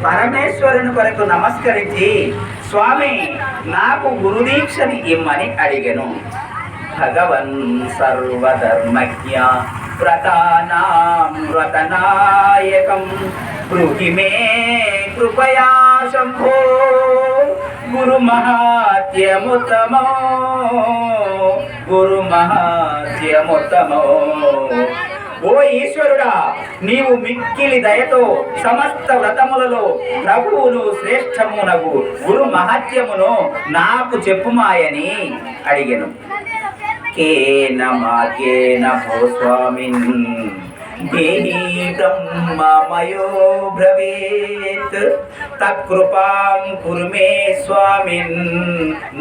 పరమేశ్వరుని కొరకు నమస్కరించి, స్వామి నాకు గురుదీక్షని ఇమ్మని అడిగెను. భగవన్ సర్వధర్మజ్ఞ వ్రతానాం వ్రతనాయకం బ్రూహి మే కృపయా శంభో గురు మహాత్యముత్తమో గురు మహాత్యముత్తమో. ఓ ఈశ్వరుడా, నీవు మిక్కిలి దయతో సమస్త వ్రతములలో ప్రభువును శ్రేష్టమునగు గురు మహత్యమును నాకు చెప్పుమాయని అడిగెను. కేన మార్గేణ భో స్వామిన్ దేహి బ్రహ్మమయో బ్రవీత్ తత్కృపాం కురు మే స్వామిన్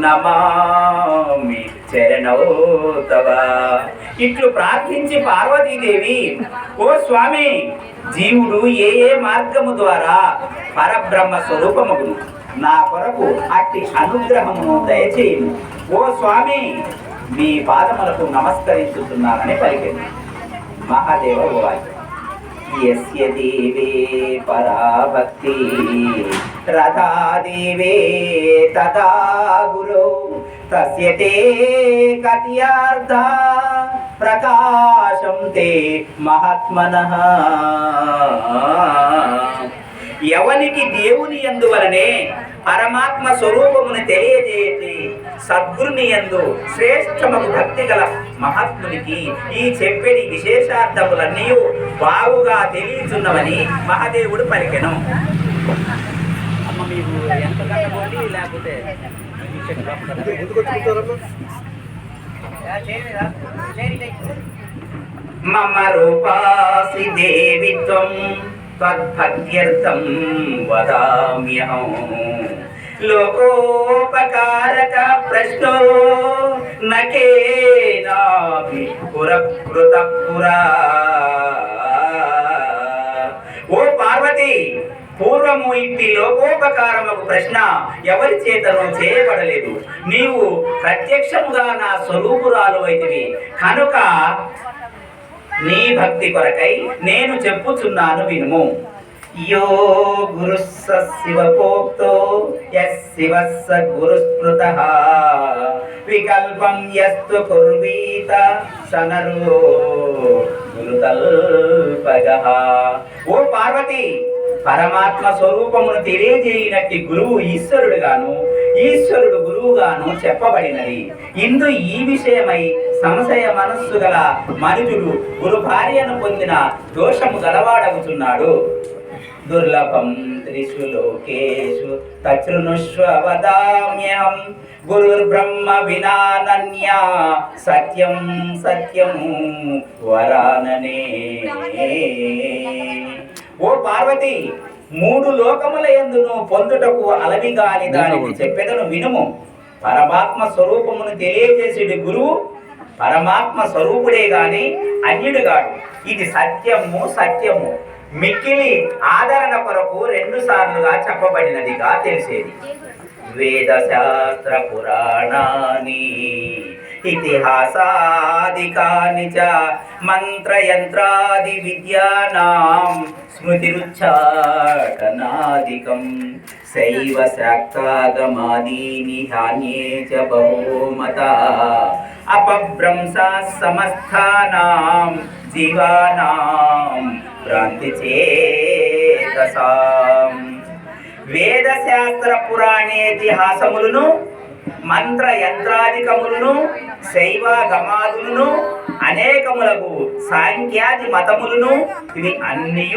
నమామి చరణౌ తవ. ఇట్లు ప్రార్థించి పార్వతీదేవి, ఓ స్వామి, జీవుడు ఏ ఏ మార్గము ద్వారా పరబ్రహ్మ స్వరూపమును నా కొరకు అట్టి అనుగ్రహమును దయచేయుము. ఓ స్వామి, మీ పాదములకు నమస్కరించుతున్నానని పలికింది. మహాదేవ ఉవాచ యస్య దేవే పరాభక్తి రథా దేవే తదా గురో తస్య తే కట్యార్థ ప్రకాశం తే మహాత్మనః. ఎవనికి దేవుని యందు వలనే పరమాత్మ స్వరూపమును తెలియజేసి సద్గురుని యందు శ్రేష్టమగు భక్తి గల మహాత్మునికి ఈ చెప్పేది విశేషార్థములన్నీ బాగుగా తెలియచున్నవని మహాదేవుడు పలికెను. మమ రూపాసి దేవిత్వం తద్భక్త్యర్థం వదామ్యహం లోకోపకారక ప్రశ్నో నకేనాభి పురకృత పురా. ఓ పార్వతి, పూర్వము ఇట్టి లోకోపకారముకు ప్రశ్న ఎవరి చేతను చేయబడలేదు. నీవు ప్రత్యక్షముగా నా స్వరూపురాలు అయితివి కనుక నీ భక్తి కొరకై నేను చెప్పుచున్నాను వినుము. యో గురు శివపోక్తో యశివస్స గురుస్మృతః వికల్పం యస్తు కుర్వీత సనరో గురుకల్పగః. ఓ పార్వతి, పరమాత్మ స్వరూపమును తెలియజేయనట్టి గురువు ఈశ్వరుడుగాను ఈశ్వరుడు గురువుగాను చెప్పబడినది. ఇందు ఈ విషయమై సంశయ మనస్సు గల మనుజుడు గురు భార్యను పొందిన దోషము గలవాడవుతున్నాడు. దుర్లభం త్రిషు లోకేషు తృణుష్వ వదామ్యహం గురుర్బ్రహ్మ వినానన్యా సత్యం సత్యం వరాననే. ఓ పార్వతి, మూడు లోకముల యందును పొందుటకు అలవిగాని దానిని చెప్పెదను వినుము. పరమాత్మ స్వరూపమును తెలియజేసేది గురువు పరమాత్మ స్వరూపుడే గాని అన్యుడుగాడు. ఇది సత్యము సత్యము మిక్కిలి ఆదరణ కొరకు 2 సార్లుగా చెప్పబడినదిగా తెలిసేది. వేద శాస్త్ర పురాణాని ఇతిహాసాదికాని చ మంత్రయంత్రాది విద్యానాం స్మృతిరుచ్చాటనాదికం శైవ శాక్తాగమాదీని ధాన్యే చ బహుమతా అపభ్రంశా సమస్థానాం జీవానాం భ్రాంతి చేతసాం. వేద శాస్త్ర పురాణేతిహాసములను మంత్ర యంత్రాధికములను శైవాగమాదులను అనేకములకు సాంఖ్యాది మతములను ఇవి అన్నీ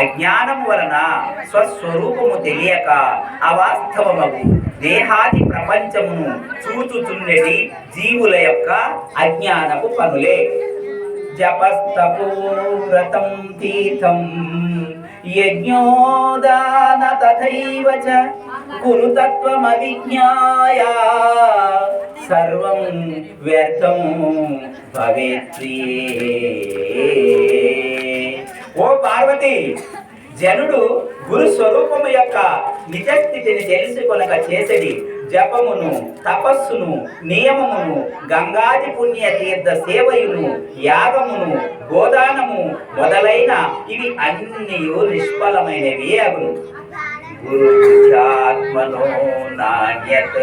అజ్ఞానము వలన స్వస్వరూపము తెలియక అవాస్తవమగు దేహాది ప్రపంచమును చూచుచున్నది జీవుల యొక్క అజ్ఞానపు పనులే. జపస్తపోవ్రతం తీర్థం యజ్ఞోదాన తథైవ చ గురుతత్వమవిజ్ఞాయ సర్వం వ్యర్థం భవేత్రియే. ఓ పార్వతి, జనుడు గురు స్వరూపము యొక్క నిజస్థితిని తెలుసుకొనక చేసేది జపమును తపస్సును నియమమును గంగాది పుణ్య తీర్థ సేవయును యాగమును గోదానము మొదలైన ఇవి అన్నీ నిష్ఫలమైనవి అగును. గురుధ్యాత్మనో నాణ్యత్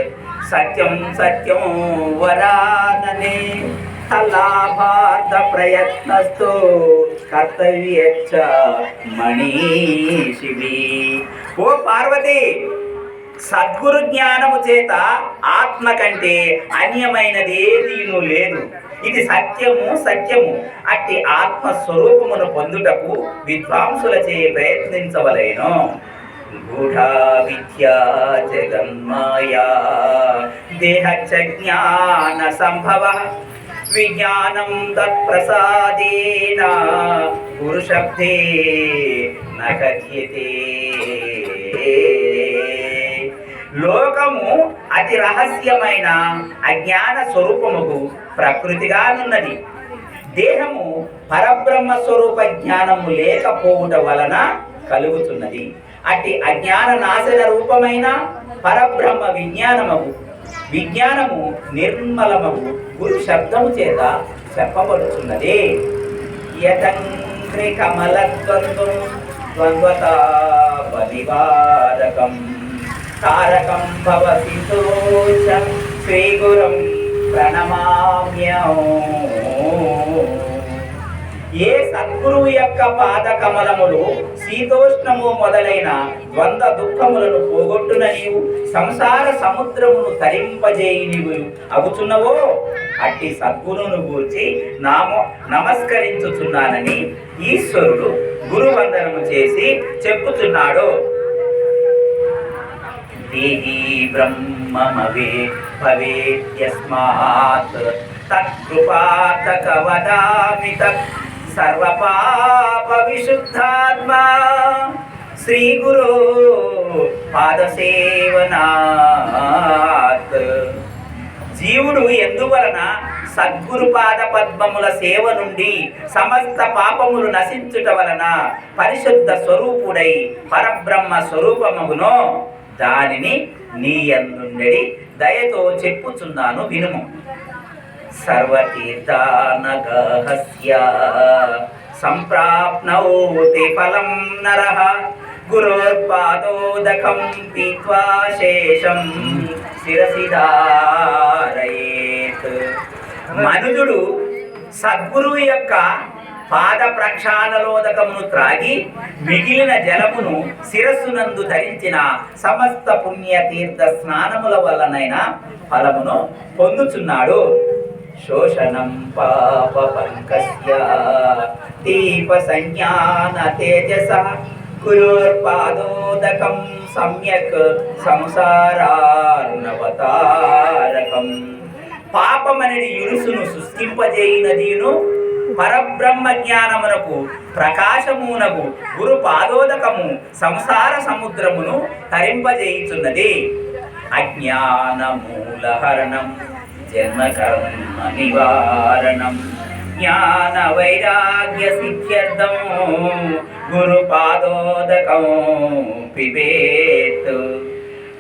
సత్యం సత్యం వరాననే లాభార్థ ప్రయత్నస్తో కర్తవ్యచ్చ మనీషివి. ఓ పార్వతి, సద్గురు జ్ఞానము చేత ఆత్మ కంటే అన్యమైనదేదీను లేదు. ఇది సత్యము సత్యము. అట్టి ఆత్మస్వరూపమును పొందుటకు విద్వాంసులచే ప్రయత్నించవలేను. గూఢా విద్యా జగన్మాయా దేహచ్చ జ్ఞాన సంభవ విజ్ఞానం తత్ప్రసాదేన గురుశబ్దే న కథ్యతే. లోకము అతి రహస్యమైన అజ్ఞాన స్వరూపముకు ప్రకృతిగానున్నది. దేహము పరబ్రహ్మ స్వరూప జ్ఞానము లేకపోవుట వలన కలుగుతున్నది. అట్టి అజ్ఞాన నాశన రూపమైన పరబ్రహ్మ విజ్ఞానము నిర్మలమగు గురు శబ్దము చేత చెప్పబడుతున్నది. యతంగ్రి కమలద్వంద్వం ద్వంద్వతాపనివారకం తారకం భవసితోచం శ్రీగురం ప్రణమామ్యహం. ఏ సద్గురువు యొక్క పాద కమలములు శీతోష్ణము మొదలైన ద్వంద్వ దుఃఖములను పోగొట్టున నీవు సంసార సముద్రమును తరింపజేయి నీవు అగుచున్నవో అట్టి సద్గురువును గూర్చి నమస్కరించుచున్నానని ఈశ్వరుడు గురువందనము చేసి చెప్పుచున్నాడు. దేహీ బ్రహ్మమవే భవేద్యస్మాత్ తత్కృపాతక వదామి తత్ సర్వపాప విశుద్ధాత్మా శ్రీ గురు పాదసేవనాత్. జీవుడు ఎందువలన సద్గురు పాద పద్మముల సేవ నుండి సమస్త పాపములు నశించుట వలన పరిశుద్ధ స్వరూపుడై పరబ్రహ్మ స్వరూపమగునో దానిని నీ యందుండెడి దయతో చెప్పుచున్నాను వినుము. సర్వతీర్థానగహస్య సంప్రాప్నౌతి ఫలం నరః గురోర్పాదోదకం పీత్వా శేషం శిరసి ధారయేత్. మనుజుడు సద్గురువు యొక్క పాద ప్రక్షాళనోదకమును త్రాగి మిగిలిన జలమును శిరస్సునందు ధరించిన సమస్త పుణ్యతీర్థ స్నానముల వలనైన ఫలమును పొందుచున్నాడు. శోషణం పాప పంకస్య దీప సంజ్ఞాన తేజస గురోర్పాదోదకం సమ్యక్ సంసారార్ణవతారకం. పాపమనడి యురుసును సృష్టింపజేయునదియును పరబ్రహ్మ జ్ఞానమునకు ప్రకాశమునకు గురు పాదోదకము సంసార సముద్రమును తరింపజేయుచున్నది. అజ్ఞానమూలహరణం జన్మకర్మ నివారణం జ్ఞాన వైరాగ్య సిద్ధ్యర్థం గురు పాదోదకం పిబేత్.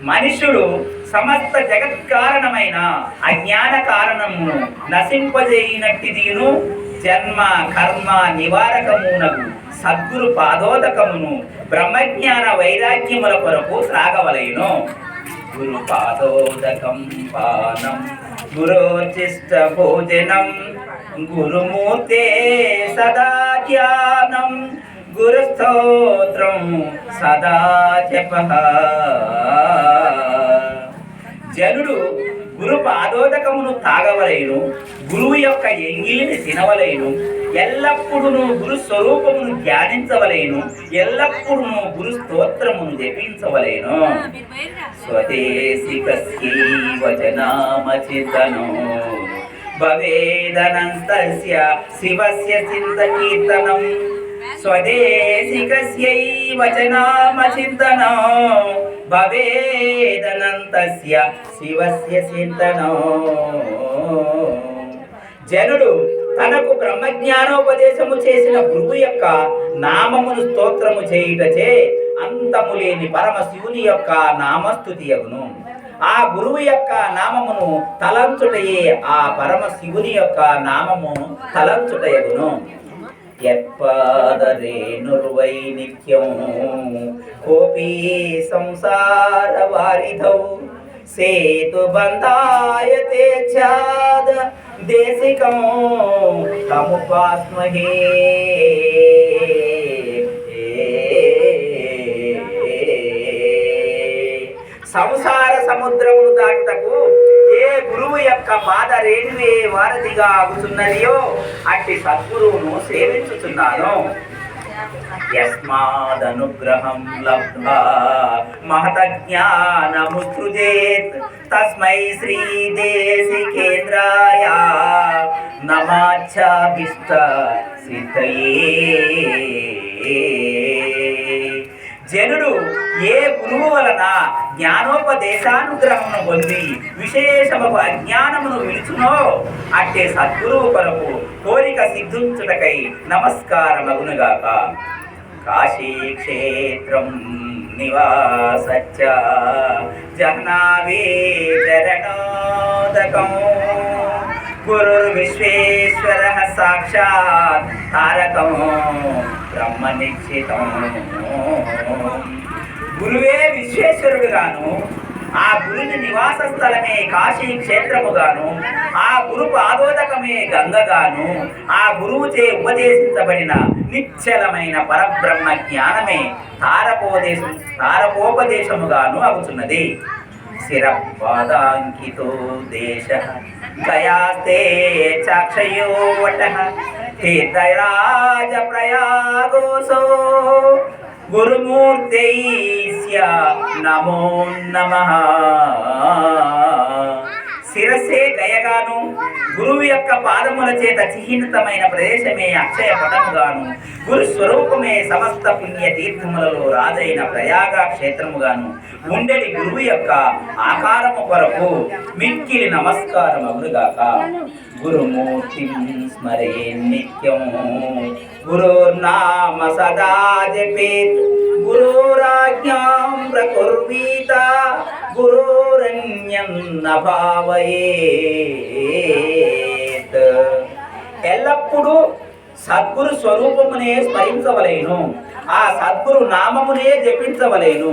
మనుషుడు సమస్త జగత్కారణమైన అజ్ఞాన కారణమును నశింపజేయినట్టిదిను జన్మ కర్మ నివారకమునకు సద్గురు పాదోదకమును బ్రహ్మజ్ఞాన వైరాగ్యముల కొరకు త్రాగవలెను. గురు పాదోదకం పానం గురోచిష్ట భోజనం గురుమూర్తే సదా ధ్యానం గురుస్తోత్రం సదా జపః. జనుడు గురు పాదోదకమును తాగవలేను, గురువు యొక్క ఎంగిలిని తినవలేను, ఎల్లప్పుడూ గురు స్వరూపమును ధ్యానించవలేను, ఎల్లప్పుడూ గురు స్తోత్రమును జపించవలేను. స్వదేశికస్యైవ జనామచితనో భవేదనంతస్య శివస్య చింతకీర్తనం. స్వదేశికస్యైవ జనామచితనో భవేదనంతస్య శివస్య చింతనో. జనుడు తనకు బ్రహ్మజ్ఞానోపదేశము చేసిన గురువు యొక్క నామమును స్తోత్రము చేయుటచే అంతము లేని పరమశివుని యొక్క నామస్తుతి అగును. ఆ గురువు యొక్క నామమును తలంచుటయే ఆ పరమశివుని యొక్క నామము తలంచుటయగును. యత్పాదరేణుర్వై నిత్యం కోపీ సంసారవారిధౌ సేతుబంధాయ తే ఛాద దేశికం తముపాస్మహే. సంసార సముద్రమును దాటుటకు ఏ గురువు యొక్క పాద రేణువే వారధిగా ఆగుతున్నదియో అట్టి సద్గురువును సేవించుతున్నాను. యస్మాదనుగ్రహం లబ్ధ్వా మహతజ్ఞానముసృజేత్ తస్మై శ్రీదేశికేంద్రాయ నమాచ్ఛాభీష్ట సిద్ధయే. జనుడు ఏ గురువు వలన జ్ఞానోపదేశానుగ్రహమును పొంది విశేషముకు అజ్ఞానమును విలుచునో అట్టే సద్గురువు కొరకు కోరిక సిద్ధించుటకై నమస్కారమగునుగాక. కాశీక్షేత్రం నివాసచ్చ జహ్నావే చరణోదకం గురుర్విశ్వేశ్వర సాక్షాత్ తారకం బ్రహ్మ నిశ్చితం. గురువే విశ్వేశ్వరుడుగాను, ఆ గురుని నివాస స్థలమే కాశీ క్షేత్రముగాను, ఆ గురు పాదోదకమే గంగగాను, ఆ గురువుచే ఉపదేశించబడిన నిశ్చలమైన పరబ్రహ్మ జ్ఞానమే తారకోపదేశముగాను అవుతున్నది. శిరపాదాంకితో దేశ గయాస్తే చాక్షయో వటః తీర్థరాజ ప్రయాగోసో గురుమూర్తైస్య నమో నమః. శిరస్సే గయగాను, గురువు యొక్క పాదముల చేత చిహ్నితమైన ప్రదేశమే అక్షయ పటముగాను, గురు స్వరూపమే సమస్త పుణ్య తీర్థములలో రాజైన ప్రయాగ క్షేత్రముగాను ఉండేది గురువు యొక్క ఆకారము కొరకు మిక్కిలి నమస్కారమగునుగాక. గురుమూర్తి స్మరే నిత్యం గురుర్నామ సదా జపేత్ గురురాజ్ఞాం ప్రకుర్వీత గురురన్యం న భావయేత్. ఎల్లప్పుడూ సద్గురు స్వరూపమునే స్మరించవలేను, ఆ సద్గురు నామమునే జపించవలేను,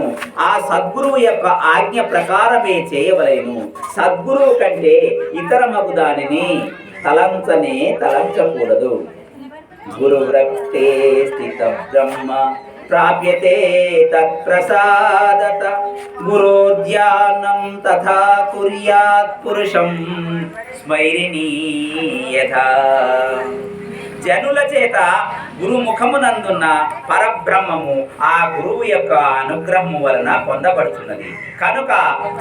ఆ సద్గురువు యొక్క ఆజ్ఞ ప్రకారమే చేయవలేను. సద్గురువు కంటే ఇతరమగు దానిని తలంచకూడదు. గురువ్రక్తే స్థిత బ్రహ్మ ప్రాప్యతే తత్ప్రసాదత గురోధ్యానం తథా కుర్యాత్ పురుషం స్మైరిణీయథా. జనుల చేత గురుముఖమునందున్న పరబ్రహ్మము ఆ గురువు యొక్క అనుగ్రహము వలన పొందబడుతున్నది. కనుక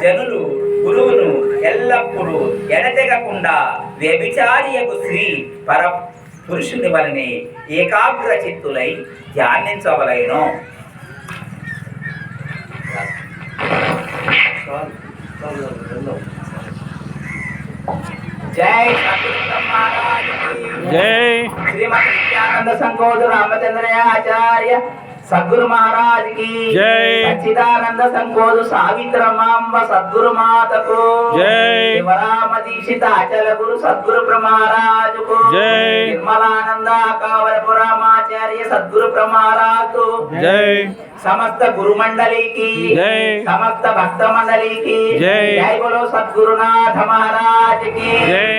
జనులు గురువును ఎల్లప్పుడూ ఎడతెగకుండా వ్యభిచారియకు శ్రీ పర పురుషుని వలనే ఏకాగ్ర చిత్తులై ధ్యానించవలెను. జై జై శ్రీమద్ నిత్యానంద సంకోద రామచంద్రాచార్య సద్గురు మహారాజ్ కి జై. సచ్చిదానంద సంకోదు సావిత్రమాంబ సద్గురు మాతకు జై. శివరామ దీక్షిత అచల గురు సద్గురు ప్రమహారాజుకు జై. నిర్మలానంద కావలపురామాచార్య సద్గురు ప్రమహారాజు జై. సమస్త గురు మండలికి జై. సమస్త భక్త మండలికి జై. జై బోలో సద్గురునాథ మహారాజ్ కి జై.